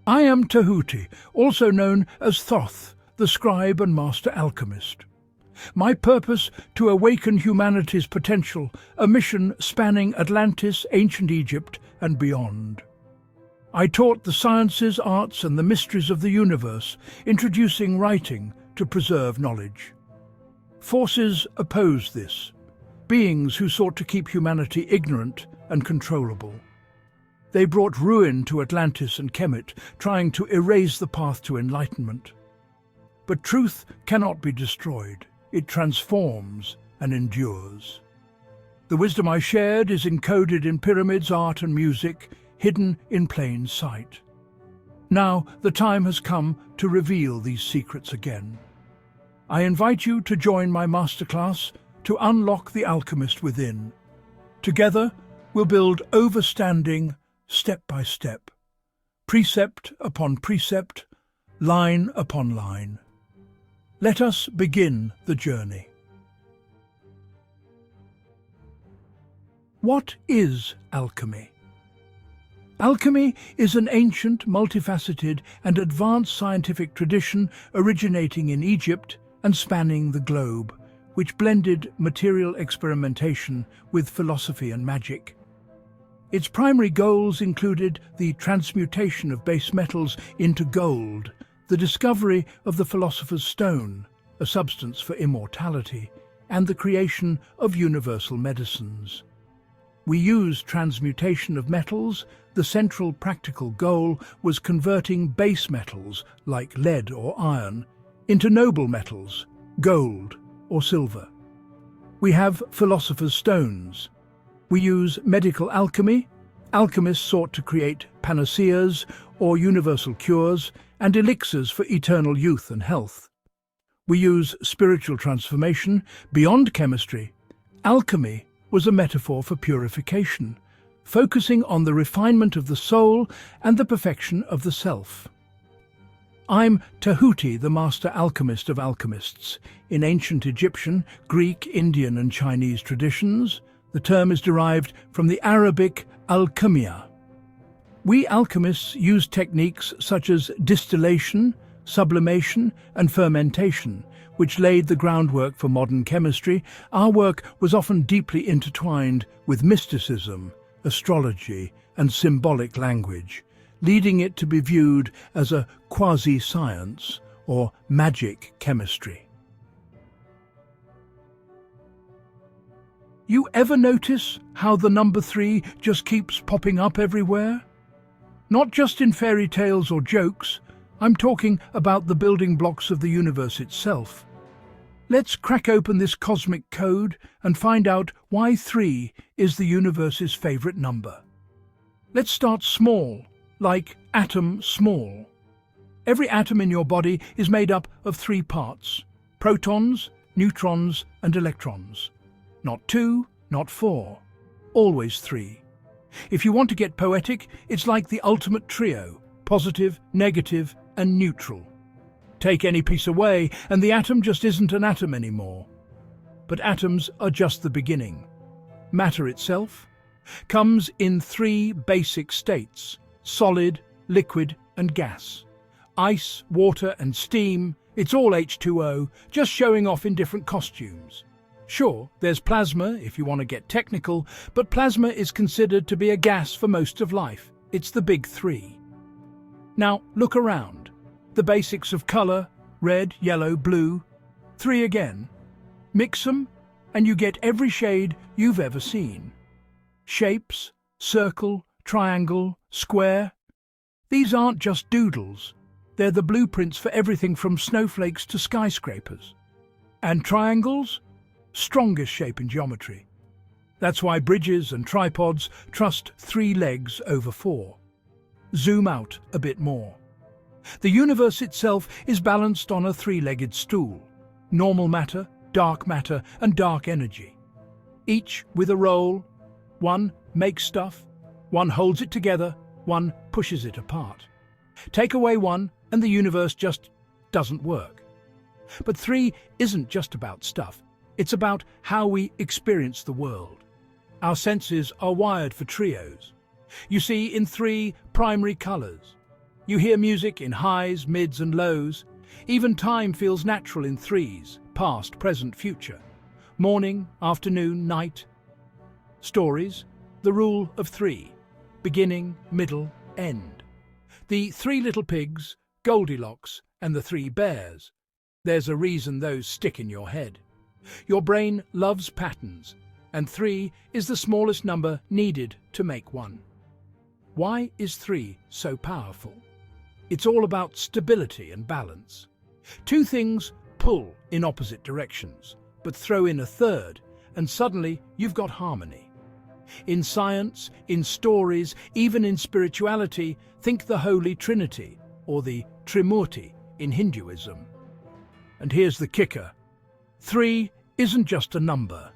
I am Tahuti, also known as Thoth, the scribe and master alchemist. My purpose, to awaken humanity's potential, a mission spanning Atlantis, ancient Egypt, and beyond. I taught the sciences, arts, and the mysteries of the universe, introducing writing to preserve knowledge. Forces opposed this, beings who sought to keep humanity ignorant and controllable. They brought ruin to Atlantis and Kemet, trying to erase the path to enlightenment. But truth cannot be destroyed. It transforms and endures. The wisdom I shared is encoded in pyramids, art and music, hidden in plain sight. Now the time has come to reveal these secrets again. I invite you to join my masterclass to unlock the alchemist within. Together, we'll build overstanding step by step, precept upon precept, line upon line. Let us begin the journey. What is alchemy? Alchemy is an ancient, multifaceted and advanced scientific tradition originating in Egypt and spanning the globe, which blended material experimentation with philosophy and magic. Its primary goals included the transmutation of base metals into gold, the discovery of the philosopher's stone, a substance for immortality, and the creation of universal medicines. We used transmutation of metals. The central practical goal was converting base metals, like lead or iron, into noble metals, gold or silver. We have philosopher's stones. We use medical alchemy. Alchemists sought to create panaceas or universal cures and elixirs for eternal youth and health. We use spiritual transformation beyond chemistry. Alchemy was a metaphor for purification, focusing on the refinement of the soul and the perfection of the self. I'm Tahuti, the master alchemist of alchemists. In ancient Egyptian, Greek, Indian and Chinese traditions, the term is derived from the Arabic alchemia. We alchemists use techniques such as distillation, sublimation and fermentation, which laid the groundwork for modern chemistry. Our work was often deeply intertwined with mysticism, astrology and symbolic language, leading it to be viewed as a quasi-science or magic chemistry. You ever notice how the number 3 just keeps popping up everywhere? Not just in fairy tales or jokes, I'm talking about the building blocks of the universe itself. Let's crack open this cosmic code and find out why 3 is the universe's favorite number. Let's start small, like atom small. Every atom in your body is made up of 3 parts: protons, neutrons and electrons. Not 2, not 4, always 3. If you want to get poetic, it's like the ultimate trio: positive, negative and neutral. Take any piece away and the atom just isn't an atom anymore. But atoms are just the beginning. Matter itself comes in 3 basic states: solid, liquid and gas. Ice, water and steam, it's all H2O, just showing off in different costumes. Sure, there's plasma if you want to get technical, but plasma is considered to be a gas for most of life. It's the big 3. Now look around. The basics of colour, red, yellow, blue, 3 again. Mix them and you get every shade you've ever seen. Shapes, circle, triangle, square. These aren't just doodles. They're the blueprints for everything from snowflakes to skyscrapers. And triangles? Strongest shape in geometry. That's why bridges and tripods trust 3 legs over 4. Zoom out a bit more. The universe itself is balanced on a 3-legged stool: normal matter, dark matter and dark energy. Each with a role. One makes stuff, one holds it together, one pushes it apart. Take away one and the universe just doesn't work. But 3 isn't just about stuff. It's about how we experience the world. Our senses are wired for trios. You see, in 3 primary colours: You hear music in highs, mids and lows. Even time feels natural in threes, past, present, future. Morning, afternoon, night. Stories, the rule of three. Beginning, middle, end. The three little pigs, Goldilocks and the three bears. There's a reason those stick in your head. Your brain loves patterns, and three is the smallest number needed to make one. Why is three so powerful? It's all about stability and balance. Two things pull in opposite directions, but throw in a third, and suddenly you've got harmony. In science, in stories, even in spirituality, think the Holy Trinity, or the Trimurti in Hinduism. And here's the kicker. Three isn't just a number.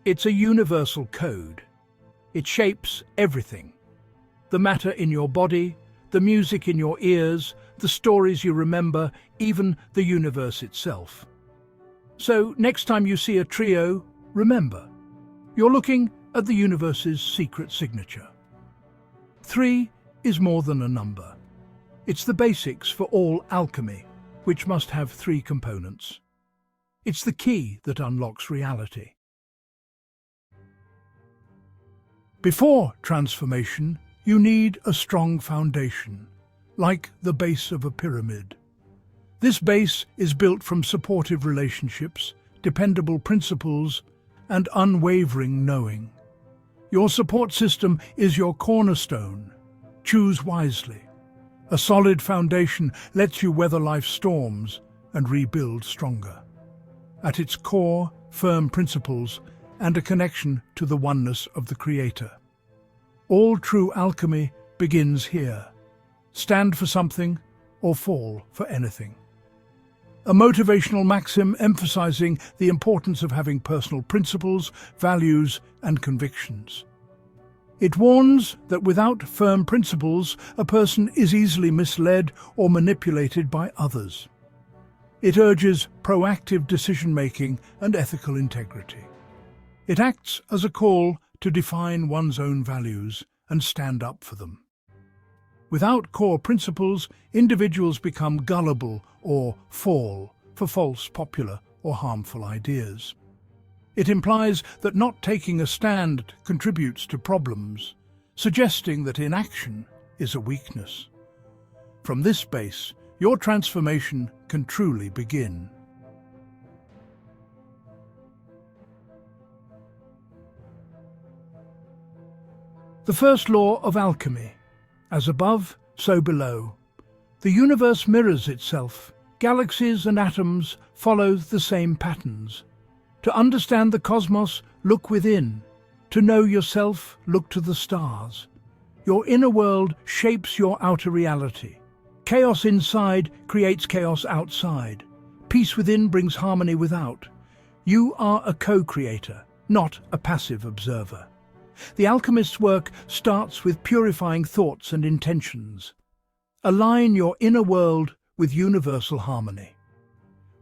It's a universal code. It shapes everything. The matter in your body, the music in your ears, the stories you remember, even the universe itself. So next time you see a trio, remember, you're looking at the universe's secret signature. Three is more than a number. It's the basics for all alchemy, which must have three components. It's the key that unlocks reality. Before transformation, you need a strong foundation, like the base of a pyramid. This base is built from supportive relationships, dependable principles, and unwavering knowing. Your support system is your cornerstone. Choose wisely. A solid foundation lets you weather life's storms and rebuild stronger. At its core, firm principles and a connection to the oneness of the Creator. All true alchemy begins here. Stand for something or fall for anything. A motivational maxim emphasizing the importance of having personal principles, values, and convictions. It warns that without firm principles, a person is easily misled or manipulated by others. It urges proactive decision-making and ethical integrity. It acts as a call to define one's own values and stand up for them. Without core principles, individuals become gullible or fall for false, popular, or harmful ideas. It implies that not taking a stand contributes to problems, suggesting that inaction is a weakness. From this base, your transformation can truly begin. The first law of alchemy. As above, so below. The universe mirrors itself. Galaxies and atoms follow the same patterns. To understand the cosmos, look within. To know yourself, look to the stars. Your inner world shapes your outer reality. Chaos inside creates chaos outside. Peace within brings harmony without. You are a co-creator, not a passive observer. The alchemist's work starts with purifying thoughts and intentions. Align your inner world with universal harmony.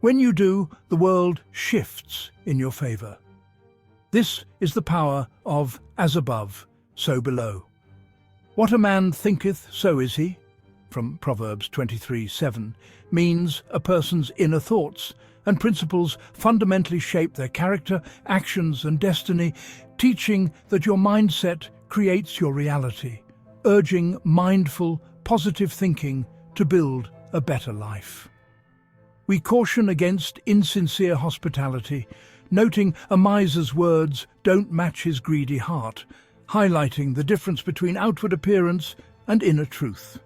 When you do, the world shifts in your favor. This is the power of as above, so below. What a man thinketh, so is he, from Proverbs 23:7, means a person's inner thoughts and principles fundamentally shape their character, actions and destiny, teaching that your mindset creates your reality, urging mindful, positive thinking to build a better life. We caution against insincere hospitality, noting a miser's words don't match his greedy heart, highlighting the difference between outward appearance and inner truth.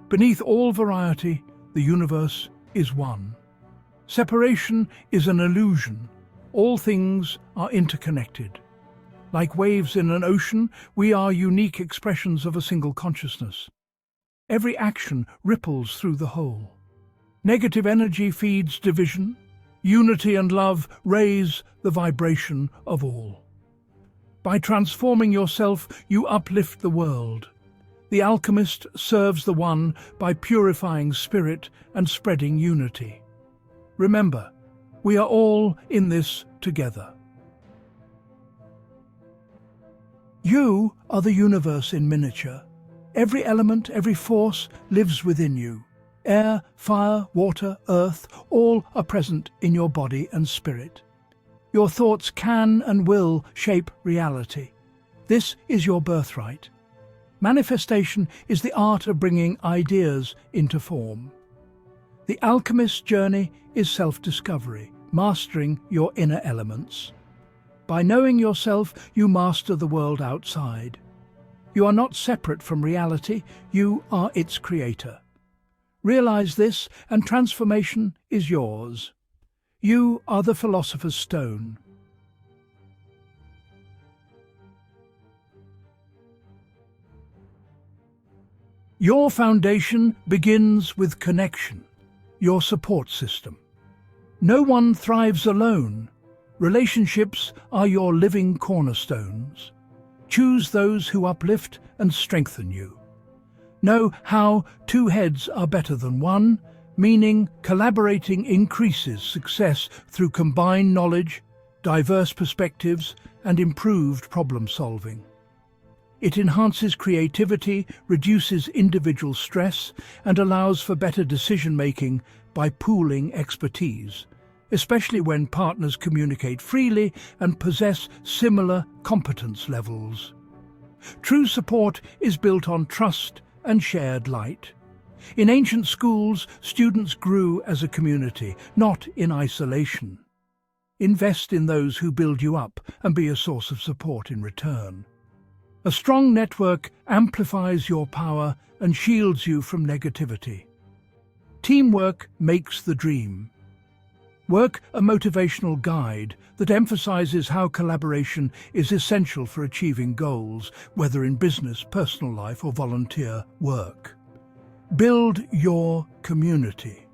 Beneath all variety, the universe is one. Separation is an illusion. All things are interconnected. Like waves in an ocean, we are unique expressions of a single consciousness. Every action ripples through the whole. Negative energy feeds division. Unity and love raise the vibration of all. By transforming yourself, you uplift the world. The alchemist serves the one by purifying spirit and spreading unity. Remember, we are all in this together. You are the universe in miniature. Every element, every force lives within you. Air, fire, water, earth, all are present in your body and spirit. Your thoughts can and will shape reality. This is your birthright. Manifestation is the art of bringing ideas into form. The alchemist's journey is self-discovery, mastering your inner elements. By knowing yourself, you master the world outside. You are not separate from reality, you are its creator. Realize this, and transformation is yours. You are the philosopher's stone. Your foundation begins with connection, your support system. No one thrives alone. Relationships are your living cornerstones. Choose those who uplift and strengthen you. Know how two heads are better than one, meaning collaborating increases success through combined knowledge, diverse perspectives, and improved problem solving. It enhances creativity, reduces individual stress, and allows for better decision-making by pooling expertise, especially when partners communicate freely and possess similar competence levels. True support is built on trust and shared light. In ancient schools, students grew as a community, not in isolation. Invest in those who build you up and be a source of support in return. A strong network amplifies your power and shields you from negativity. Teamwork makes the dream. Work a motivational guide that emphasizes how collaboration is essential for achieving goals, whether in business, personal life, or volunteer work. Build your community,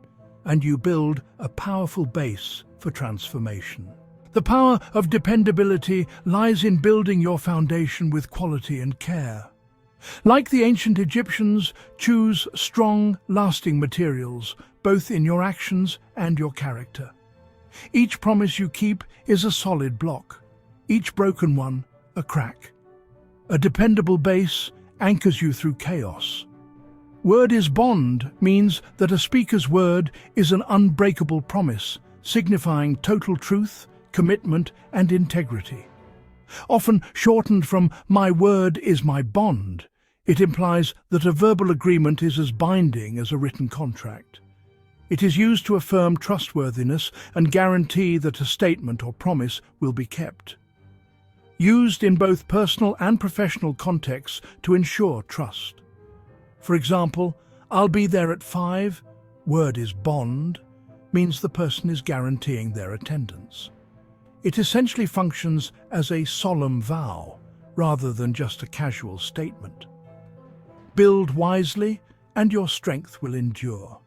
and you build a powerful base for transformation. The power of dependability lies in building your foundation with quality and care. Like the ancient Egyptians, choose strong, lasting materials, both in your actions and your character. Each promise you keep is a solid block, each broken one a crack. A dependable base anchors you through chaos. Word is bond means that a speaker's word is an unbreakable promise, signifying total truth, commitment, and integrity. Often shortened from "my word is my bond," it implies that a verbal agreement is as binding as a written contract. It is used to affirm trustworthiness and guarantee that a statement or promise will be kept. Used in both personal and professional contexts to ensure trust. For example, "I'll be there at 5, word is bond," means the person is guaranteeing their attendance. It essentially functions as a solemn vow, rather than just a casual statement. Build wisely, and your strength will endure.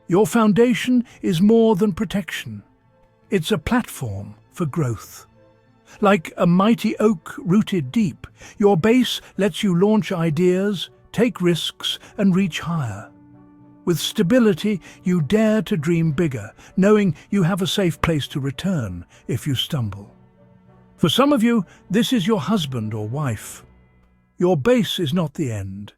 Your foundation is more than protection. It's a platform for growth. Like a mighty oak rooted deep, your base lets you launch ideas, take risks, and reach higher. With stability, you dare to dream bigger, knowing you have a safe place to return if you stumble. For some of you, this is your husband or wife. Your base is not the end.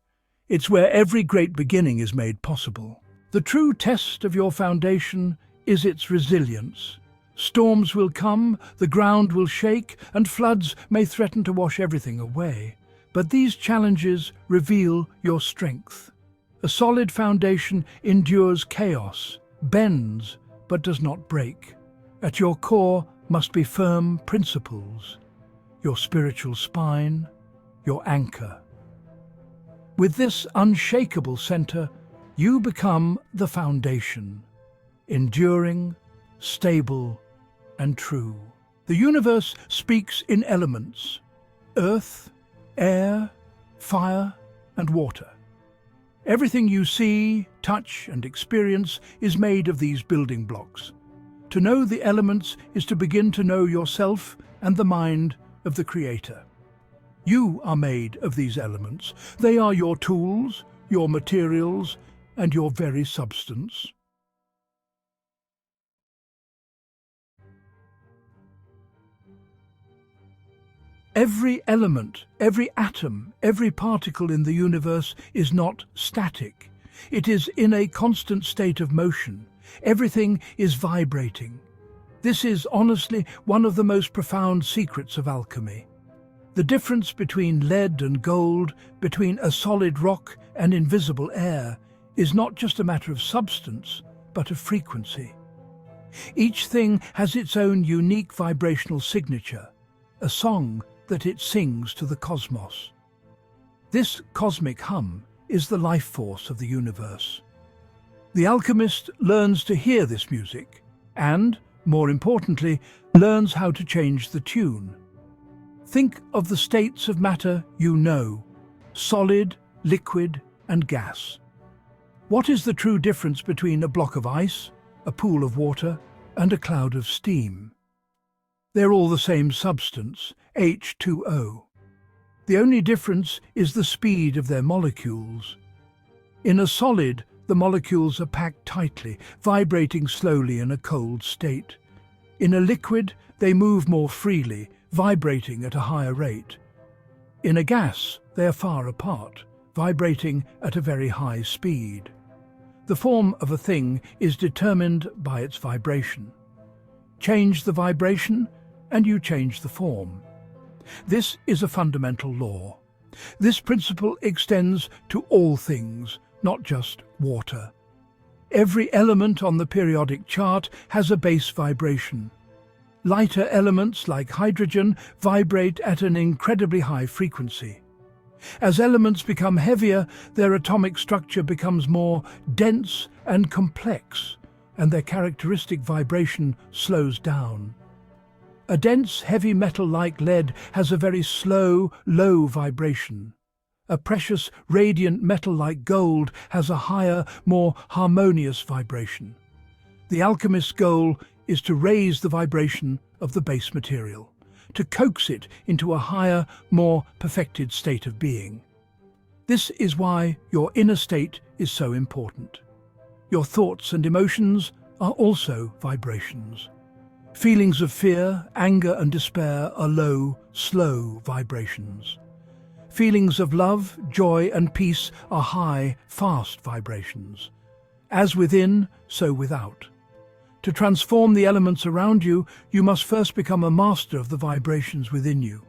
It's where every great beginning is made possible. The true test of your foundation is its resilience. Storms will come, the ground will shake, and floods may threaten to wash everything away. But these challenges reveal your strength. A solid foundation endures chaos, bends, but does not break. At your core must be firm principles, your spiritual spine, your anchor. With this unshakable center, you become the foundation, enduring, stable, and true. The universe speaks in elements: earth, air, fire, and water. Everything you see, touch, and experience is made of these building blocks. To know the elements is to begin to know yourself and the mind of the Creator. You are made of these elements. They are your tools, your materials, and your very substance. Every element, every atom, every particle in the universe is not static. It is in a constant state of motion. Everything is vibrating. This is honestly one of the most profound secrets of alchemy. The difference between lead and gold, between a solid rock and invisible air, is not just a matter of substance, but of frequency. Each thing has its own unique vibrational signature, a song that it sings to the cosmos. This cosmic hum is the life force of the universe. The alchemist learns to hear this music and, more importantly, learns how to change the tune. Think of the states of matter you know: solid, liquid, and gas. What is the true difference between a block of ice, a pool of water, and a cloud of steam? They're all the same substance, H2O. The only difference is the speed of their molecules. In a solid, the molecules are packed tightly, vibrating slowly in a cold state. In a liquid, they move more freely, vibrating at a higher rate. In a gas, they are far apart, vibrating at a very high speed. The form of a thing is determined by its vibration. Change the vibration, and you change the form. This is a fundamental law. This principle extends to all things, not just water. Every element on the periodic chart has a base vibration. Lighter elements like hydrogen vibrate at an incredibly high frequency. As elements become heavier, their atomic structure becomes more dense and complex, and their characteristic vibration slows down. A dense, heavy metal like lead has a very slow, low vibration. A precious, radiant metal like gold has a higher, more harmonious vibration. The alchemist's goal is to raise the vibration of the base material, to coax it into a higher, more perfected state of being. This is why your inner state is so important. Your thoughts and emotions are also vibrations. Feelings of fear, anger and despair are low, slow vibrations. Feelings of love, joy and peace are high, fast vibrations. As within, so without. To transform the elements around you, you must first become a master of the vibrations within you.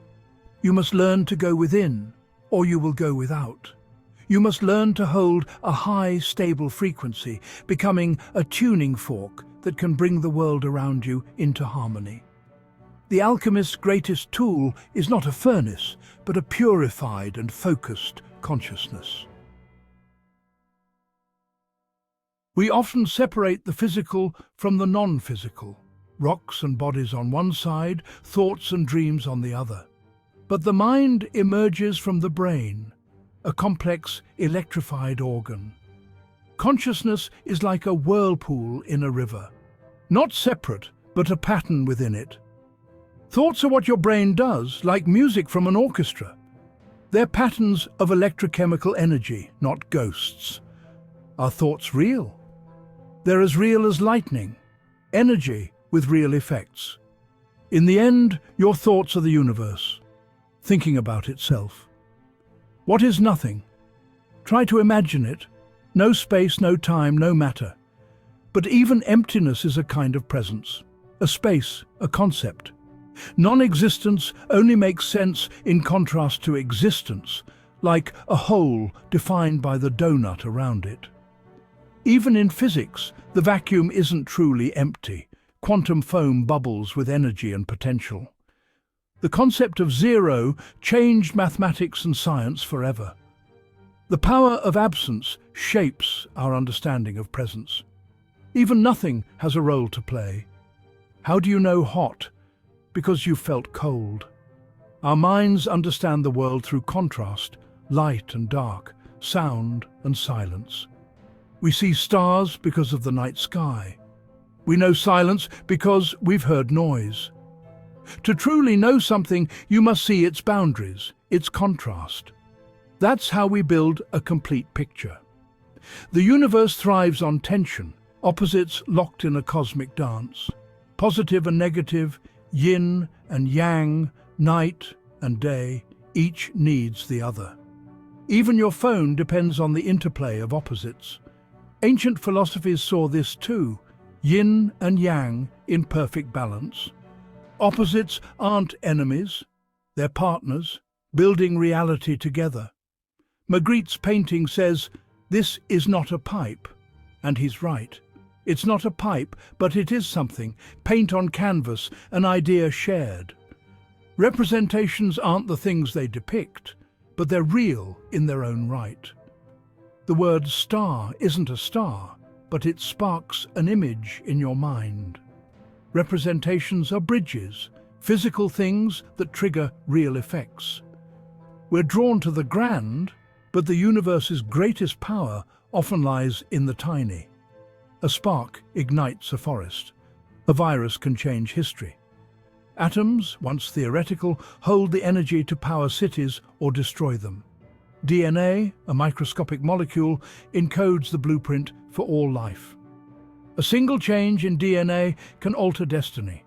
You must learn to go within, or you will go without. You must learn to hold a high, stable frequency, becoming a tuning fork that can bring the world around you into harmony. The alchemist's greatest tool is not a furnace, but a purified and focused consciousness. We often separate the physical from the non-physical, rocks and bodies on one side, thoughts and dreams on the other. But the mind emerges from the brain, a complex, electrified organ. Consciousness is like a whirlpool in a river, not separate, but a pattern within it. Thoughts are what your brain does, like music from an orchestra. They're patterns of electrochemical energy, not ghosts. Are thoughts real? They're as real as lightning, energy with real effects. In the end, your thoughts are the universe, thinking about itself. What is nothing? Try to imagine it. No space, no time, no matter. But even emptiness is a kind of presence, a space, a concept. Non-existence only makes sense in contrast to existence, like a hole defined by the donut around it. Even in physics, the vacuum isn't truly empty. Quantum foam bubbles with energy and potential. The concept of zero changed mathematics and science forever. The power of absence shapes our understanding of presence. Even nothing has a role to play. How do you know hot? Because you felt cold. Our minds understand the world through contrast, light and dark, sound and silence. We see stars because of the night sky. We know silence because we've heard noise. To truly know something, you must see its boundaries, its contrast. That's how we build a complete picture. The universe thrives on tension, opposites locked in a cosmic dance. Positive and negative, yin and yang, night and day, each needs the other. Even your phone depends on the interplay of opposites. Ancient philosophies saw this too, yin and yang in perfect balance. Opposites aren't enemies, they're partners, building reality together. Magritte's painting says, "This is not a pipe," and he's right. It's not a pipe, but it is something, paint on canvas, an idea shared. Representations aren't the things they depict, but they're real in their own right. The word star isn't a star, but it sparks an image in your mind. Representations are bridges, physical things that trigger real effects. We're drawn to the grand, but the universe's greatest power often lies in the tiny. A spark ignites a forest. A virus can change history. Atoms, once theoretical, hold the energy to power cities or destroy them. DNA, a microscopic molecule, encodes the blueprint for all life. A single change in DNA can alter destiny.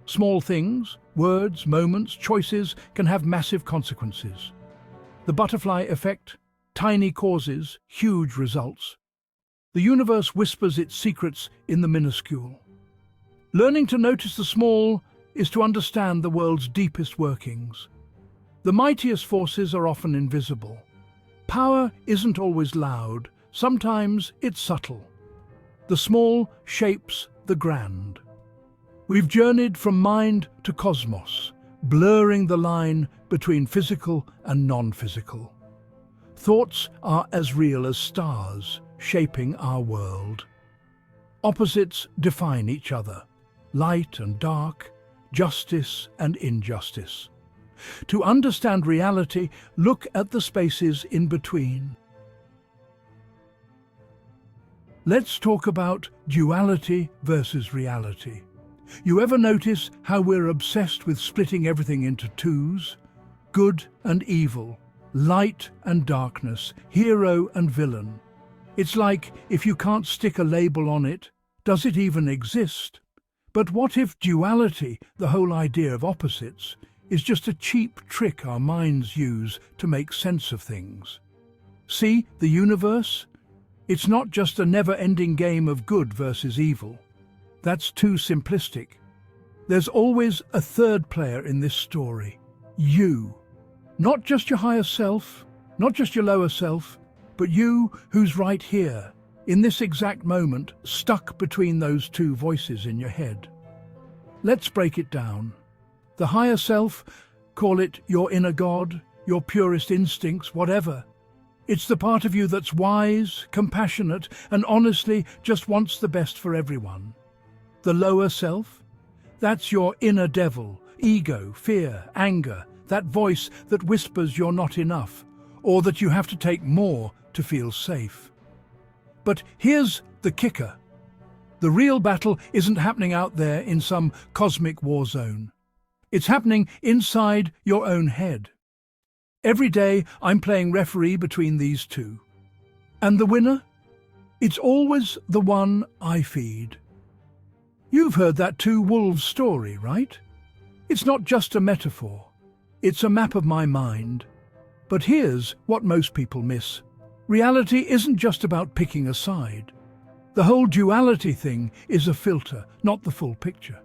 Small things, words, moments, choices can have massive consequences. The butterfly effect, tiny causes, huge results. The universe whispers its secrets in the minuscule. Learning to notice the small is to understand the world's deepest workings. The mightiest forces are often invisible. Power isn't always loud, sometimes it's subtle. The small shapes the grand. We've journeyed from mind to cosmos, blurring the line between physical and non-physical. Thoughts are as real as stars, shaping our world. Opposites define each other, light and dark, justice and injustice. To understand reality, look at the spaces in between. Let's talk about duality versus reality. You ever notice how we're obsessed with splitting everything into twos? Good and evil, light and darkness, hero and villain. It's like, if you can't stick a label on it, does it even exist? But what if duality, the whole idea of opposites, is just a cheap trick our minds use to make sense of things? See, the universe? It's not just a never-ending game of good versus evil. That's too simplistic. There's always a third player in this story. You. Not just your higher self, not just your lower self, but you who's right here, in this exact moment, stuck between those two voices in your head. Let's break it down. The higher self, call it your inner God, your purest instincts, whatever. It's the part of you that's wise, compassionate, and honestly just wants the best for everyone. The lower self? That's your inner devil, ego, fear, anger, that voice that whispers you're not enough, or that you have to take more to feel safe. But here's the kicker. The real battle isn't happening out there in some cosmic war zone. It's happening inside your own head. Every day I'm playing referee between these two. And the winner? It's always the one I feed. You've heard that two wolves story, right? It's not just a metaphor. It's a map of my mind. But here's what most people miss. Reality isn't just about picking a side. The whole duality thing is a filter, not the full picture.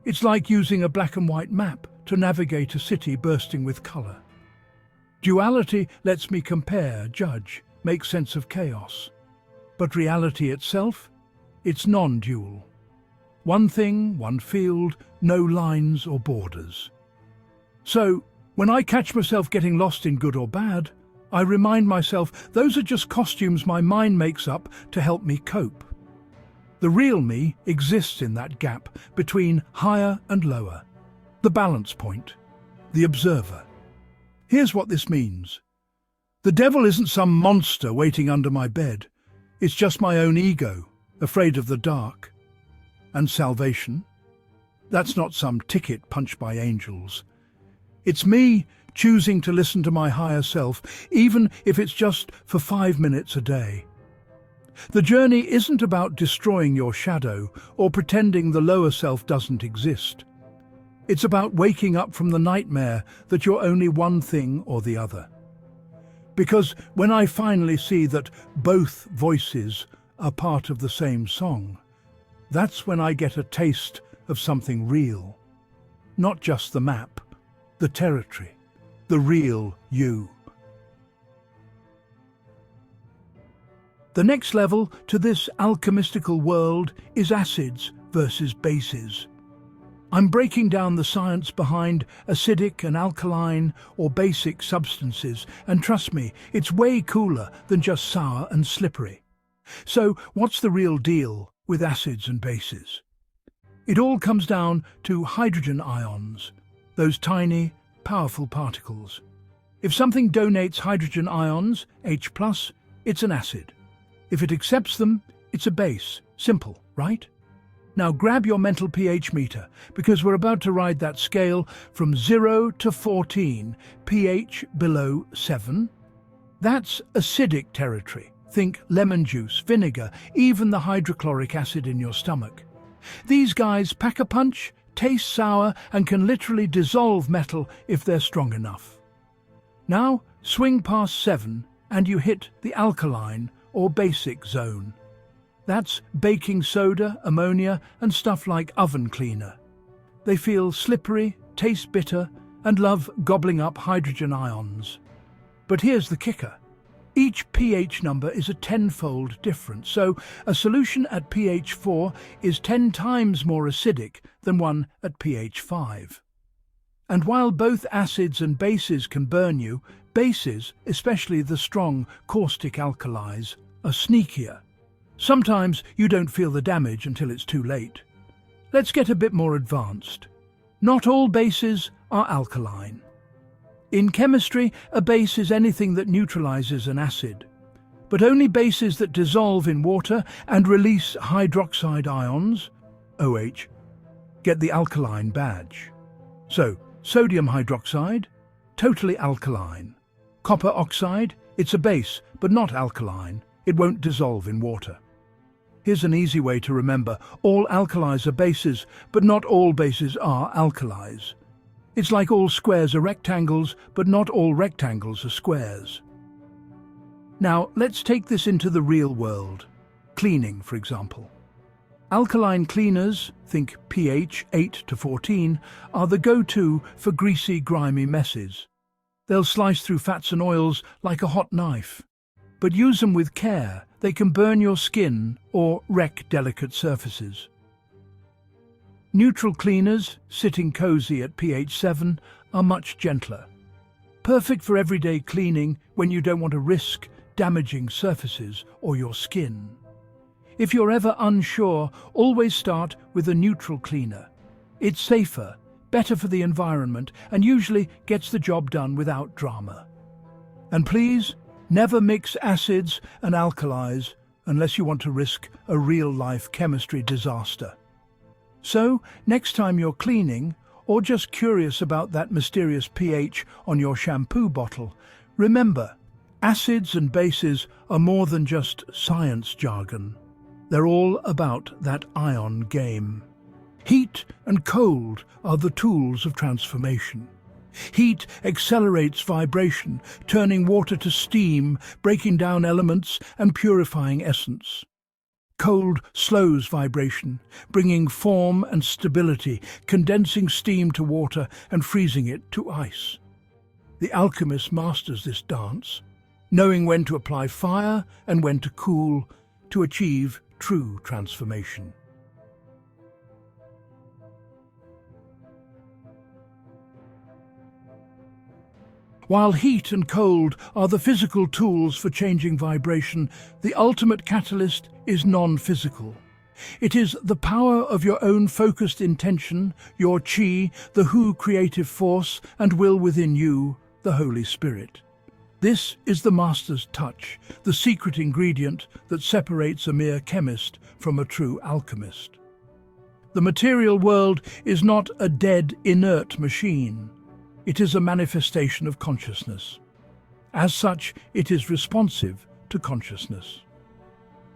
It's like using a black and white map to navigate a city bursting with colour. Duality lets me compare, judge, make sense of chaos. But reality itself? It's non-dual. One thing, one field, no lines or borders. So, when I catch myself getting lost in good or bad, I remind myself those are just costumes my mind makes up to help me cope. The real me exists in that gap between higher and lower, the balance point, the observer. Here's what this means. The devil isn't some monster waiting under my bed. It's just my own ego, afraid of the dark. And salvation? That's not some ticket punched by angels. It's me choosing to listen to my higher self, even if it's just for 5 minutes a day. The journey isn't about destroying your shadow or pretending the lower self doesn't exist. It's about waking up from the nightmare that you're only one thing or the other. Because when I finally see that both voices are part of the same song, that's when I get a taste of something real. Not just the map, the territory, the real you. The next level to this alchemistical world is acids versus bases. I'm breaking down the science behind acidic and alkaline or basic substances, and trust me, it's way cooler than just sour and slippery. So, what's the real deal with acids and bases? It all comes down to hydrogen ions, those tiny, powerful particles. If something donates hydrogen ions, H+, it's an acid. If it accepts them, it's a base. Simple, right? Now grab your mental pH meter, because we're about to ride that scale from 0 to 14, pH below 7. That's acidic territory. Think lemon juice, vinegar, even the hydrochloric acid in your stomach. These guys pack a punch, taste sour, and can literally dissolve metal if they're strong enough. Now swing past 7 and you hit the alkaline or basic zone. That's baking soda, ammonia, and stuff like oven cleaner. They feel slippery, taste bitter, and love gobbling up hydrogen ions. But here's the kicker. Each pH number is a tenfold difference, so a solution at pH 4 is 10 times more acidic than one at pH 5. And while both acids and bases can burn you, bases, especially the strong caustic alkalis, are sneakier. Sometimes you don't feel the damage until it's too late. Let's get a bit more advanced. Not all bases are alkaline. In chemistry, a base is anything that neutralizes an acid, but only bases that dissolve in water and release hydroxide ions, OH, get the alkaline badge. So, sodium hydroxide, totally alkaline. Copper oxide, it's a base, but not alkaline. It won't dissolve in water. Here's an easy way to remember. All alkalis are bases, but not all bases are alkalis. It's like all squares are rectangles, but not all rectangles are squares. Now, let's take this into the real world. Cleaning, for example. Alkaline cleaners, think pH 8 to 14, are the go-to for greasy, grimy messes. They'll slice through fats and oils like a hot knife. But use them with care. They can burn your skin or wreck delicate surfaces. Neutral cleaners, sitting cozy at pH 7, are much gentler. Perfect for everyday cleaning when you don't want to risk damaging surfaces or your skin. If you're ever unsure, always start with a neutral cleaner. It's safer, better for the environment, and usually gets the job done without drama. And please, never mix acids and alkalis unless you want to risk a real-life chemistry disaster. So, next time you're cleaning, or just curious about that mysterious pH on your shampoo bottle, remember, acids and bases are more than just science jargon. They're all about that ion game. Heat and cold are the tools of transformation. Heat accelerates vibration, turning water to steam, breaking down elements and purifying essence. Cold slows vibration, bringing form and stability, condensing steam to water and freezing it to ice. The alchemist masters this dance, knowing when to apply fire and when to cool to achieve true transformation. While heat and cold are the physical tools for changing vibration, the ultimate catalyst is non-physical. It is the power of your own focused intention, your chi, the Hu creative force, and will within you, the Holy Spirit. This is the master's touch, the secret ingredient that separates a mere chemist from a true alchemist. The material world is not a dead, inert machine. It is a manifestation of consciousness. As such, it is responsive to consciousness.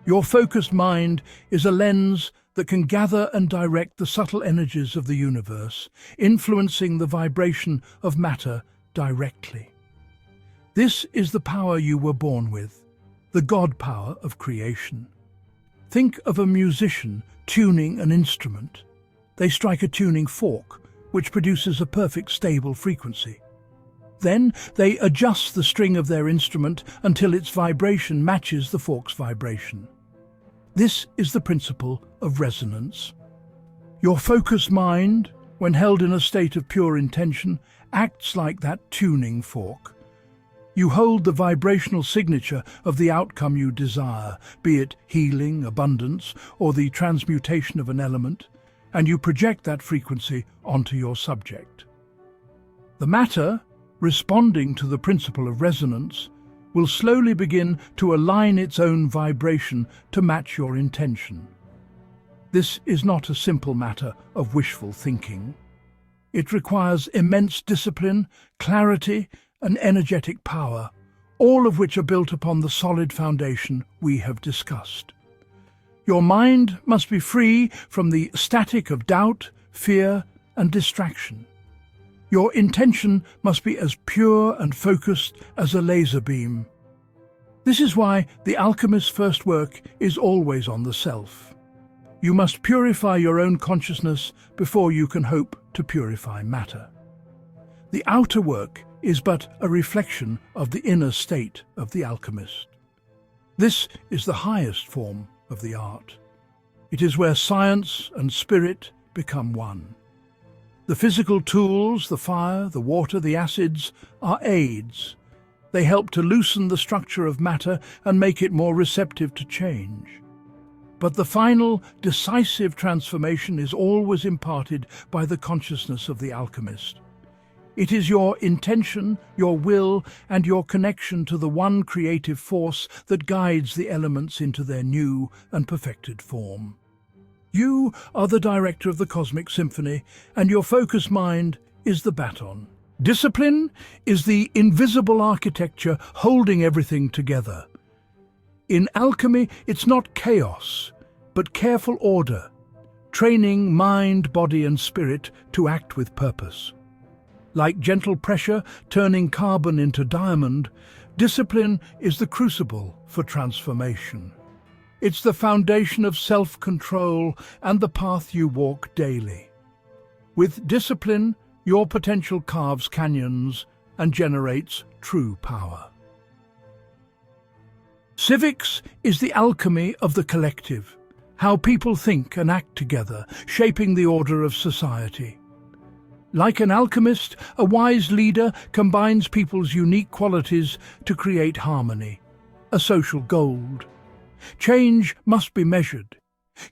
Your focused mind is a lens that can gather and direct the subtle energies of the universe, influencing the vibration of matter directly. This is the power you were born with, the God power of creation. Think of a musician tuning an instrument. They strike a tuning fork, which produces a perfect stable frequency. Then they adjust the string of their instrument until its vibration matches the fork's vibration. This is the principle of resonance. Your focused mind, when held in a state of pure intention, acts like that tuning fork. You hold the vibrational signature of the outcome you desire, be it healing, abundance, or the transmutation of an element, and you project that frequency onto your subject. The matter, responding to the principle of resonance, will slowly begin to align its own vibration to match your intention. This is not a simple matter of wishful thinking. It requires immense discipline, clarity, and energetic power, all of which are built upon the solid foundation we have discussed. Your mind must be free from the static of doubt, fear, and distraction. Your intention must be as pure and focused as a laser beam. This is why the alchemist's first work is always on the self. You must purify your own consciousness before you can hope to purify matter. The outer work is but a reflection of the inner state of the alchemist. This is the highest form of the art. It is where science and spirit become one. The physical tools, the fire, the water, the acids, are aids. They help to loosen the structure of matter and make it more receptive to change. But the final, decisive transformation is always imparted by the consciousness of the alchemist. It is your intention, your will, and your connection to the one creative force that guides the elements into their new and perfected form. You are the director of the cosmic symphony, and your focused mind is the baton. Discipline is the invisible architecture holding everything together. In alchemy, it's not chaos, but careful order, training mind, body, and spirit to act with purpose. Like gentle pressure turning carbon into diamond, discipline is the crucible for transformation. It's the foundation of self-control and the path you walk daily. With discipline, your potential carves canyons and generates true power. Civics is the alchemy of the collective, how people think and act together, shaping the order of society. Like an alchemist, a wise leader combines people's unique qualities to create harmony, a social gold. Change must be measured.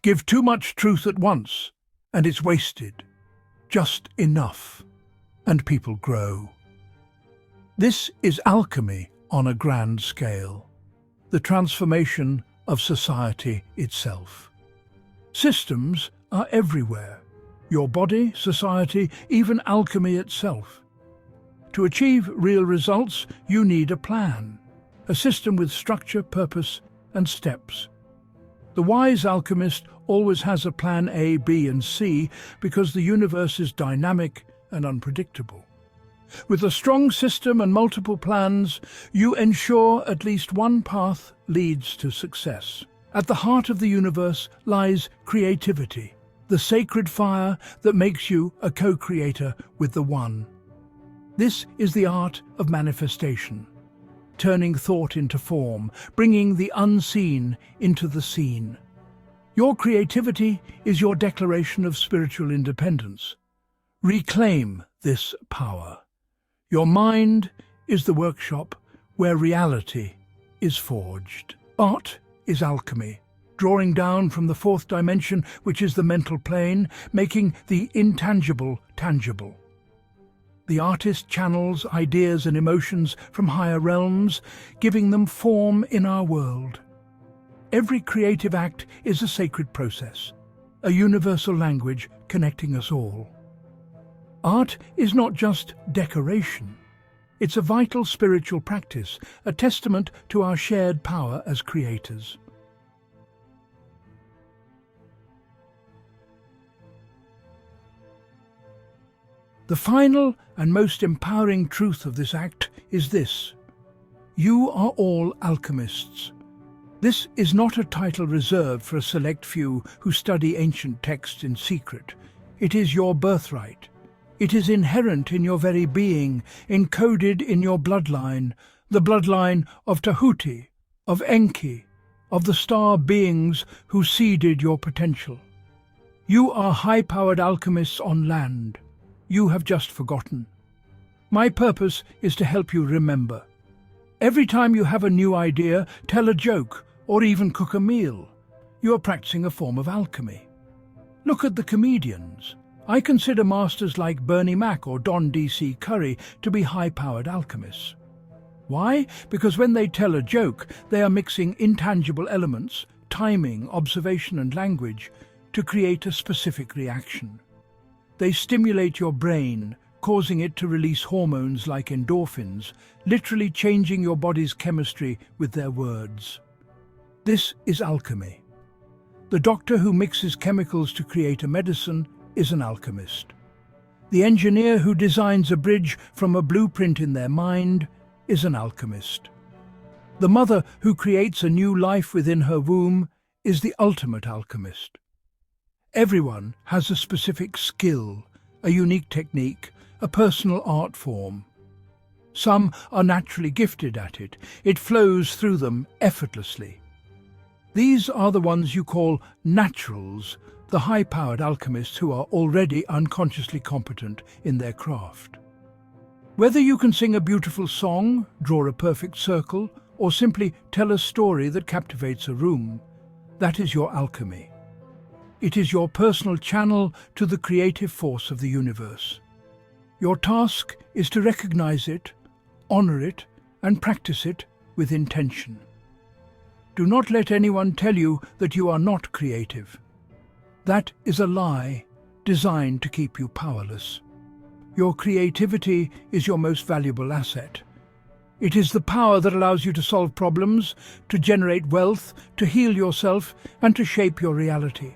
Give too much truth at once, and it's wasted. Just enough, and people grow. This is alchemy on a grand scale, the transformation of society itself. Systems are everywhere. Your body, society, even alchemy itself. To achieve real results, you need a plan, a system with structure, purpose, and steps. The wise alchemist always has a plan A, B, and C because the universe is dynamic and unpredictable. With a strong system and multiple plans, you ensure at least one path leads to success. At the heart of the universe lies creativity, the sacred fire that makes you a co-creator with the One. This is the art of manifestation, turning thought into form, bringing the unseen into the seen. Your creativity is your declaration of spiritual independence. Reclaim this power. Your mind is the workshop where reality is forged. Art is alchemy, drawing down from the fourth dimension, which is the mental plane, making the intangible tangible. The artist channels ideas and emotions from higher realms, giving them form in our world. Every creative act is a sacred process, a universal language connecting us all. Art is not just decoration. It's a vital spiritual practice, a testament to our shared power as creators. The final and most empowering truth of this act is this: you are all alchemists. This is not a title reserved for a select few who study ancient texts in secret. It is your birthright. It is inherent in your very being, encoded in your bloodline, the bloodline of Tahuti, of Enki, of the star beings who seeded your potential. You are high-powered alchemists on land. You have just forgotten. My purpose is to help you remember. Every time you have a new idea, tell a joke, or even cook a meal, you are practicing a form of alchemy. Look at the comedians. I consider masters like Bernie Mac or Don D.C. Curry to be high-powered alchemists. Why? Because when they tell a joke, they are mixing intangible elements, timing, observation and language, to create a specific reaction. They stimulate your brain, causing it to release hormones like endorphins, literally changing your body's chemistry with their words. This is alchemy. The doctor who mixes chemicals to create a medicine is an alchemist. The engineer who designs a bridge from a blueprint in their mind is an alchemist. The mother who creates a new life within her womb is the ultimate alchemist. Everyone has a specific skill, a unique technique, a personal art form. Some are naturally gifted at it. It flows through them effortlessly. These are the ones you call naturals, the high-powered alchemists who are already unconsciously competent in their craft. Whether you can sing a beautiful song, draw a perfect circle, or simply tell a story that captivates a room, that is your alchemy. It is your personal channel to the creative force of the universe. Your task is to recognize it, honor it, and practice it with intention. Do not let anyone tell you that you are not creative. That is a lie designed to keep you powerless. Your creativity is your most valuable asset. It is the power that allows you to solve problems, to generate wealth, to heal yourself, and to shape your reality.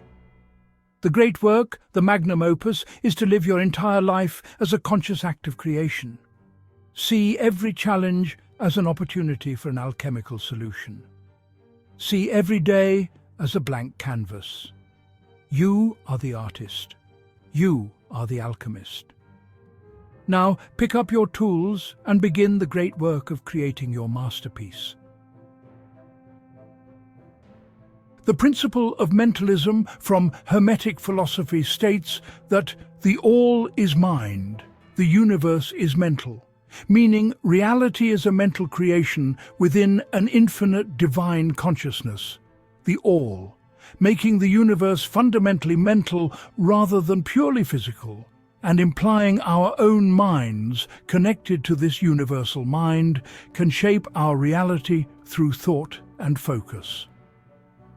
The great work, the magnum opus, is to live your entire life as a conscious act of creation. See every challenge as an opportunity for an alchemical solution. See every day as a blank canvas. You are the artist. You are the alchemist. Now pick up your tools and begin the great work of creating your masterpiece. The principle of mentalism from Hermetic philosophy states that the all is mind, the universe is mental, meaning reality is a mental creation within an infinite divine consciousness, the all, making the universe fundamentally mental rather than purely physical, and implying our own minds, connected to this universal mind, can shape our reality through thought and focus.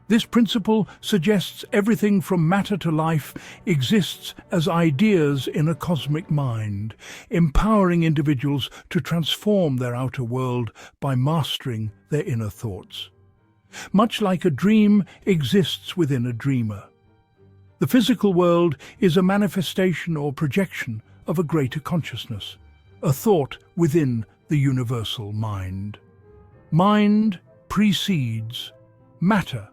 This principle suggests everything from matter to life exists as ideas in a cosmic mind, empowering individuals to transform their outer world by mastering their inner thoughts. Much like a dream exists within a dreamer. The physical world is a manifestation or projection of a greater consciousness, a thought within the universal mind. Mind precedes matter.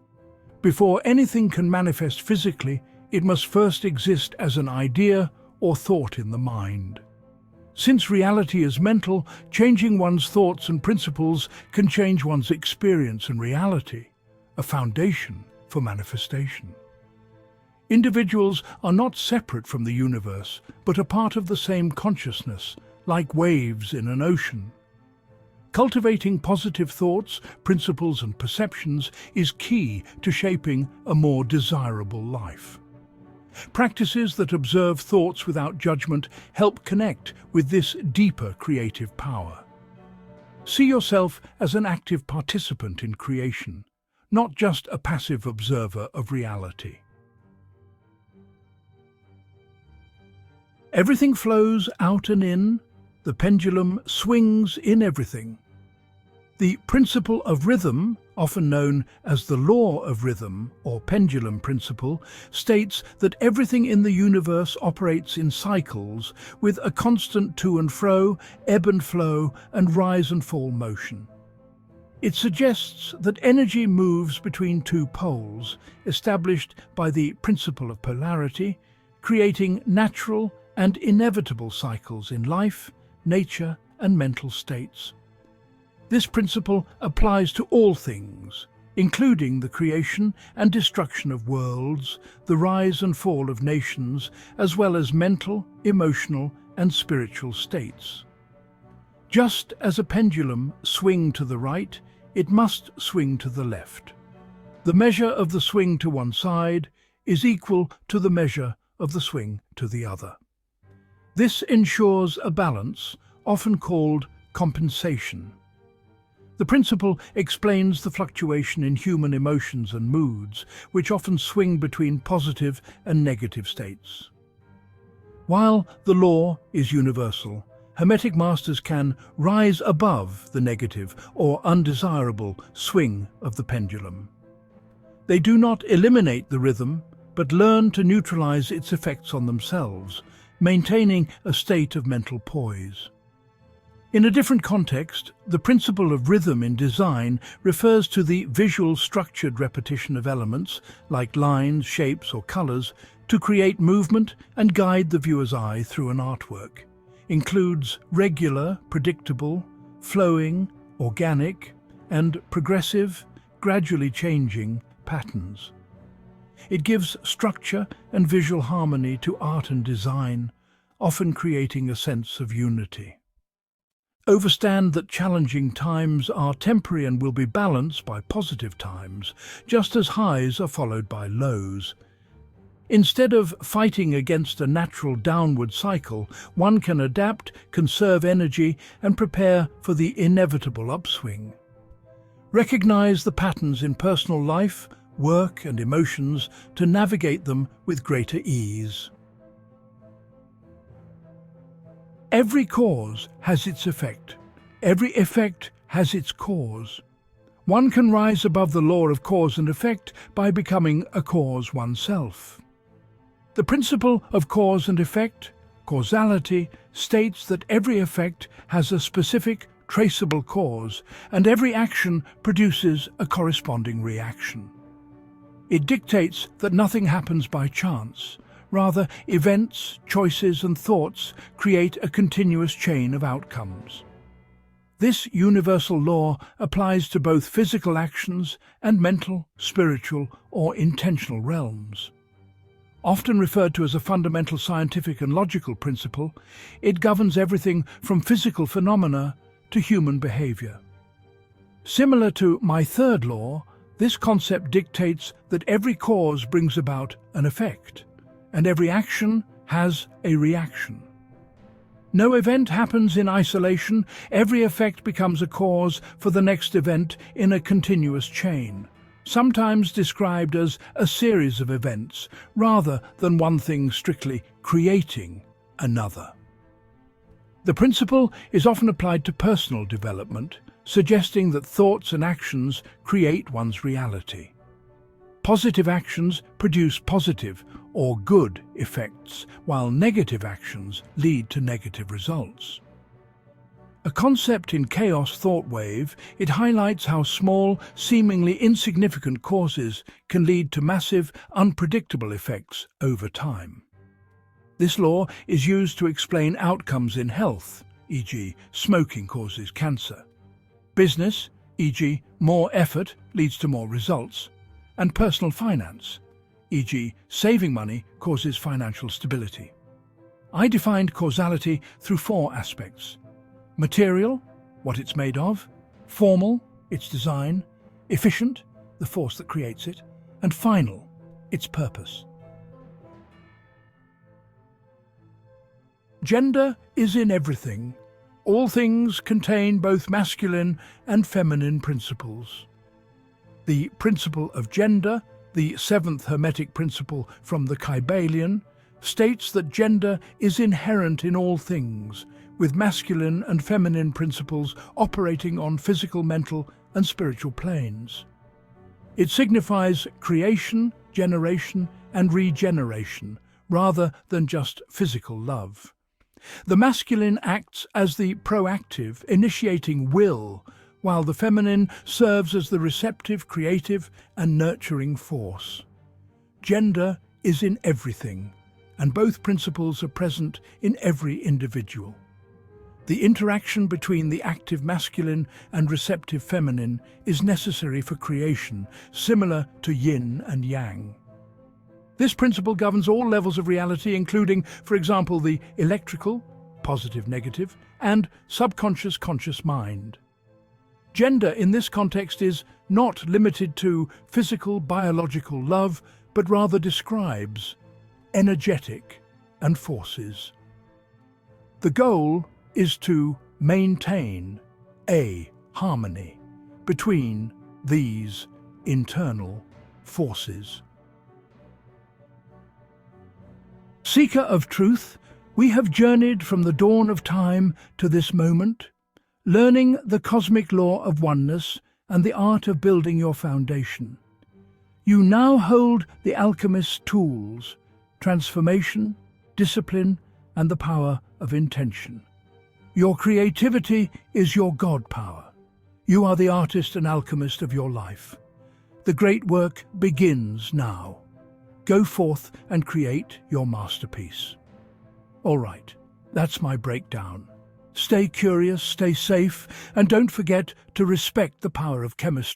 Before anything can manifest physically, it must first exist as an idea or thought in the mind. Since reality is mental, changing one's thoughts and principles can change one's experience and reality, a foundation for manifestation. Individuals are not separate from the universe, but a part of the same consciousness, like waves in an ocean. Cultivating positive thoughts, principles and perceptions is key to shaping a more desirable life. Practices that observe thoughts without judgment help connect with this deeper creative power. See yourself as an active participant in creation, not just a passive observer of reality. Everything flows out and in, the pendulum swings in everything. The principle of rhythm, often known as the law of rhythm or pendulum principle, states that everything in the universe operates in cycles with a constant to and fro, ebb and flow, and rise and fall motion. It suggests that energy moves between two poles, established by the principle of polarity, creating natural and inevitable cycles in life, nature, and mental states. This principle applies to all things, including the creation and destruction of worlds, the rise and fall of nations, as well as mental, emotional, and spiritual states. Just as a pendulum swings to the right, it must swing to the left. The measure of the swing to one side is equal to the measure of the swing to the other. This ensures a balance, often called compensation. The principle explains the fluctuation in human emotions and moods, which often swing between positive and negative states. While the law is universal, Hermetic masters can rise above the negative or undesirable swing of the pendulum. They do not eliminate the rhythm, but learn to neutralize its effects on themselves, maintaining a state of mental poise. In a different context, the principle of rhythm in design refers to the visual structured repetition of elements, like lines, shapes, or colors, to create movement and guide the viewer's eye through an artwork. Includes regular, predictable, flowing, organic, and progressive, gradually changing patterns. It gives structure and visual harmony to art and design, often creating a sense of unity. Understand that challenging times are temporary and will be balanced by positive times, just as highs are followed by lows. Instead of fighting against a natural downward cycle, one can adapt, conserve energy, and prepare for the inevitable upswing. Recognize the patterns in personal life, work, and emotions to navigate them with greater ease. Every cause has its effect. Every effect has its cause. One can rise above the law of cause and effect by becoming a cause oneself. The principle of cause and effect, causality, states that every effect has a specific, traceable cause, and every action produces a corresponding reaction. It dictates that nothing happens by chance. Rather, events, choices, and thoughts create a continuous chain of outcomes. This universal law applies to both physical actions and mental, spiritual, or intentional realms. Often referred to as a fundamental scientific and logical principle, it governs everything from physical phenomena to human behavior. Similar to my third law, this concept dictates that every cause brings about an effect, and every action has a reaction. No event happens in isolation. Every effect becomes a cause for the next event in a continuous chain, sometimes described as a series of events, rather than one thing strictly creating another. The principle is often applied to personal development, suggesting that thoughts and actions create one's reality. Positive actions produce positive or good effects, while negative actions lead to negative results. A concept in chaos thought wave, it highlights how small, seemingly insignificant causes can lead to massive, unpredictable effects over time. This law is used to explain outcomes in health, e.g., smoking causes cancer, business, e.g., more effort leads to more results, and personal finance, e.g., saving money causes financial stability. I defined causality through 4 aspects: material, what it's made of; formal, its design; efficient, the force that creates it; and final, its purpose. Gender is in everything. All things contain both masculine and feminine principles. The principle of gender, the 7th Hermetic principle from the Kybalion, states that gender is inherent in all things, with masculine and feminine principles operating on physical, mental, and spiritual planes. It signifies creation, generation, and regeneration, rather than just physical love. The masculine acts as the proactive, initiating will, while the feminine serves as the receptive, creative, and nurturing force. Gender is in everything, and both principles are present in every individual. The interaction between the active masculine and receptive feminine is necessary for creation, similar to yin and yang. This principle governs all levels of reality, including, for example, the electrical, positive-negative, and subconscious-conscious mind. Gender in this context is not limited to physical, biological love, but rather describes energetic and forces. The goal is to maintain a harmony between these internal forces. Seeker of truth, we have journeyed from the dawn of time to this moment, learning the cosmic law of oneness and the art of building your foundation. You now hold the alchemist's tools: transformation, discipline, and the power of intention. Your creativity is your God power. You are the artist and alchemist of your life. The great work begins now. Go forth and create your masterpiece. All right, that's my breakdown. Stay curious, stay safe, and don't forget to respect the power of chemistry.